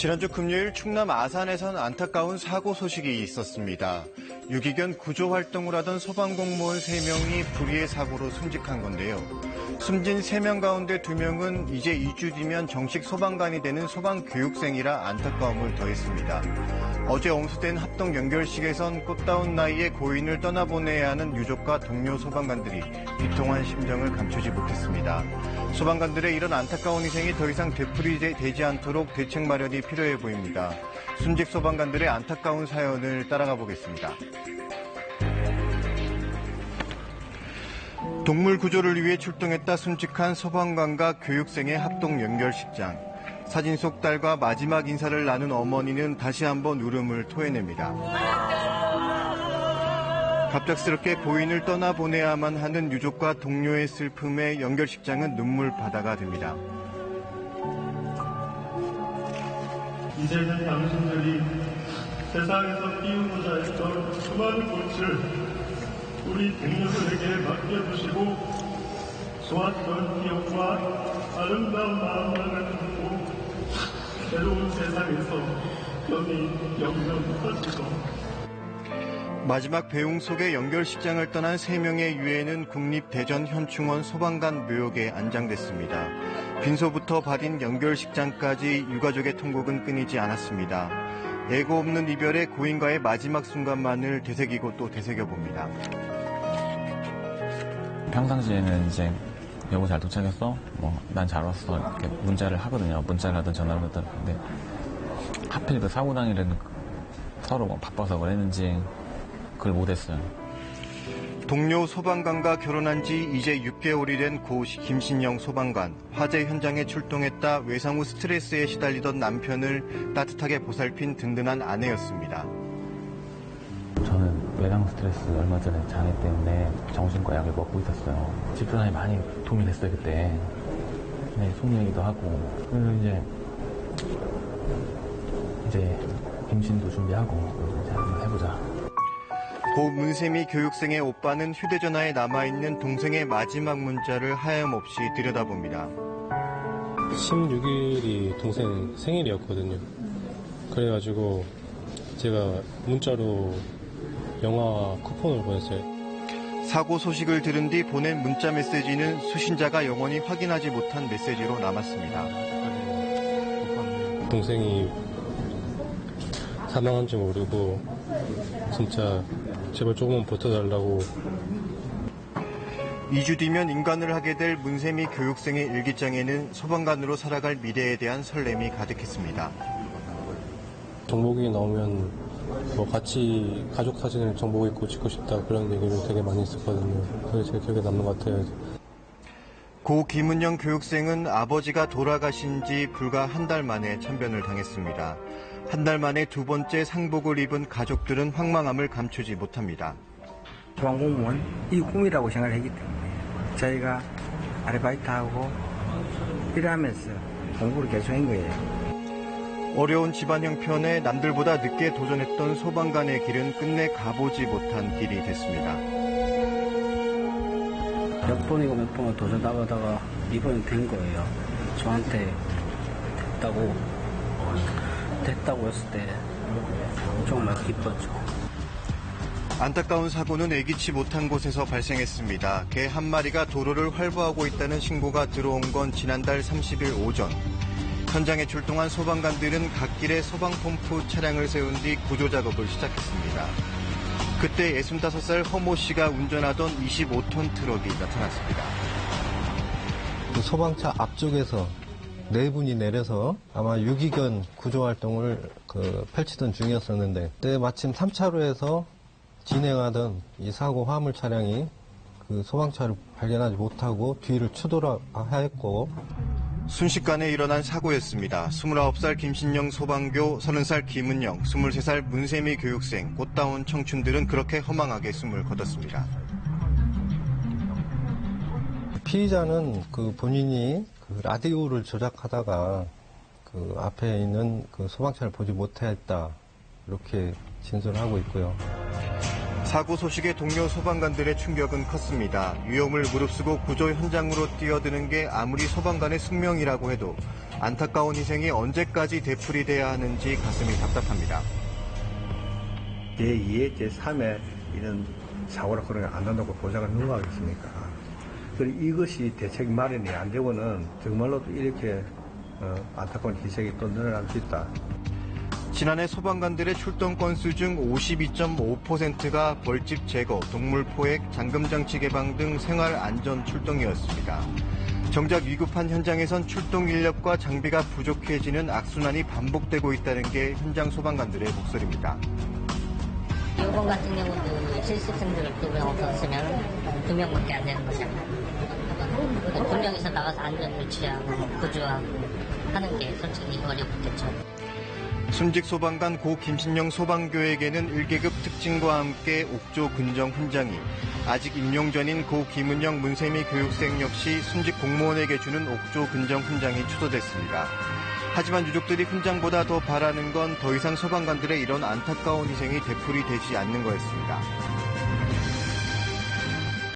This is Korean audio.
지난주 금요일 충남 아산에선 안타까운 사고 소식이 있었습니다. 유기견 구조 활동을 하던 소방공무원 3명이 불의의 사고로 숨직한 건데요. 숨진 3명 가운데 2명은 이제 2주 뒤면 정식 소방관이 되는 소방교육생이라 안타까움을 더했습니다. 어제 옹수된 합동 연결식에선 꽃다운 나이에 고인을 떠나보내야 하는 유족과 동료 소방관들이 비통한 심정을 감추지 못했습니다. 소방관들의 이런 안타까운 희생이 더 이상 되풀이되지 않도록 대책 마련이 필요해 보입니다. 순직 소방관들의 안타까운 사연을 따라가 보겠습니다. 동물 구조를 위해 출동했다 순직한 소방관과 교육생의 합동 연결식장. 사진 속 딸과 마지막 인사를 나눈 어머니는 다시 한번 울음을 토해냅니다. 갑작스럽게 고인을 떠나보내야만 하는 유족과 동료의 슬픔에 연결식장은 눈물바다가 됩니다. 이제는 당신들이 세상에서 띄우고자 했던 수많은 꽃을 우리 동료들에게 맡겨주시고 좋았던 기억과 아름다운 마음만을 품고 새로운 세상에서 편히 영영하시고. 마지막 배웅 속에 연결식장을 떠난 3명의 유해는 국립대전현충원 소방관 묘역에 안장됐습니다. 빈소부터 받인 연결식장까지 유가족의 통곡은 끊이지 않았습니다. 예고 없는 이별의 고인과의 마지막 순간만을 되새기고 또 되새겨봅니다. 평상시에는 이제 여보 잘 도착했어? 난 잘 왔어. 이렇게 문자를 하거든요. 문자를 하든 전화를 하든. 근데 하필 그 사고 당일에는 서로 바빠서 그랬는지 그걸 못했어요. 동료 소방관과 결혼한 지 이제 6개월이 된 고 김신영 소방관. 화재 현장에 출동했다 외상 후 스트레스에 시달리던 남편을 따뜻하게 보살핀 든든한 아내였습니다. 저는 외상 스트레스 얼마 전에 장애 때문에 정신과 약을 먹고 있었어요. 집사람이 많이 도움이 됐어요, 그때. 네, 속 얘기도 하고. 그리고 이제 임신도 준비하고 이제 한번 해보자. 고 문세미 교육생의 오빠는 휴대전화에 남아있는 동생의 마지막 문자를 하염없이 들여다봅니다. 16일이 동생 생일이었거든요. 그래가지고 제가 문자로 영화 쿠폰을 보냈어요. 사고 소식을 들은 뒤 보낸 문자 메시지는 수신자가 영원히 확인하지 못한 메시지로 남았습니다. 동생이 사망한 줄 모르고 진짜 제발 조금만 버텨달라고. 2주 뒤면 인관을 하게 될 문세미 교육생의 일기장에는 소방관으로 살아갈 미래에 대한 설렘이 가득했습니다. 정복이 나오면 같이 가족 사진을 정복 입고 찍고 싶다 그런 얘기를 되게 많이 했었거든요. 그게 제일 기억에 남는 것 같아요. 고 김은영 교육생은 아버지가 돌아가신 지 불과 한 달 만에 참변을 당했습니다. 한 달 만에 두 번째 상복을 입은 가족들은 황망함을 감추지 못합니다. 소방공무원 이 꿈이라고 생각을 했기 때문에 저희가 아르바이트하고 일하면서 공부를 계속한 거예요. 어려운 집안 형편에 남들보다 늦게 도전했던 소방관의 길은 끝내 가보지 못한 길이 됐습니다. 몇 번이고 몇 번을 도전하다가 이번에 된 거예요. 저한테 됐다고 했을 때 정말 기뻤죠. 안타까운 사고는 예기치 못한 곳에서 발생했습니다. 개 한 마리가 도로를 활보하고 있다는 신고가 들어온 건 지난달 30일 오전. 현장에 출동한 소방관들은 갓길에 소방펌프 차량을 세운 뒤 구조작업을 시작했습니다. 그때 65살 허모 씨가 운전하던 25톤 트럭이 나타났습니다. 소방차 앞쪽에서 4분이 내려서 아마 유기견 구조활동을 펼치던 중이었었는데 그때 마침 3차로에서 진행하던 이 사고 화물 차량이 그 소방차를 발견하지 못하고 뒤를 추돌하였고 순식간에 일어난 사고였습니다. 29살 김신영 소방교, 30살 김은영, 23살 문세미 교육생, 꽃다운 청춘들은 그렇게 허망하게 숨을 거뒀습니다. 피의자는 본인이 라디오를 조작하다가 앞에 있는 소방차를 보지 못했다 이렇게 진술을 하고 있고요. 사고 소식에 동료 소방관들의 충격은 컸습니다. 위험을 무릅쓰고 구조 현장으로 뛰어드는 게 아무리 소방관의 숙명이라고 해도 안타까운 희생이 언제까지 되풀이돼야 하는지 가슴이 답답합니다. 제2의 제3의 이런 사고나 그런 게 안 난다고 보장을 누가 하겠습니까? 그리고 이것이 대책 마련이 안 되고는 정말로 또 이렇게 안타까운 희생이 또 늘어날 수 있다. 지난해 소방관들의 출동 건수 중 52.5%가 벌집 제거, 동물 포획, 잠금장치 개방 등 생활 안전 출동이었습니다. 정작 위급한 현장에선 출동 인력과 장비가 부족해지는 악순환이 반복되고 있다는 게 현장 소방관들의 목소리입니다. 이번 같은 경우도 실습생들 2명 없었으면 2명밖에 안 되는 거잖아요. 2명이서 나가서 안전 유치하고 구조하고 하는 게 솔직히 어렵겠죠. 순직 소방관 고 김신영 소방교에게는 1계급 특징과 함께 옥조 근정 훈장이, 아직 임용 전인 고 김은영 문세미 교육생 역시 순직 공무원에게 주는 옥조 근정 훈장이 추도됐습니다. 하지만 유족들이 훈장보다 더 바라는 건 더 이상 소방관들의 이런 안타까운 희생이 되풀이되지 않는 거였습니다.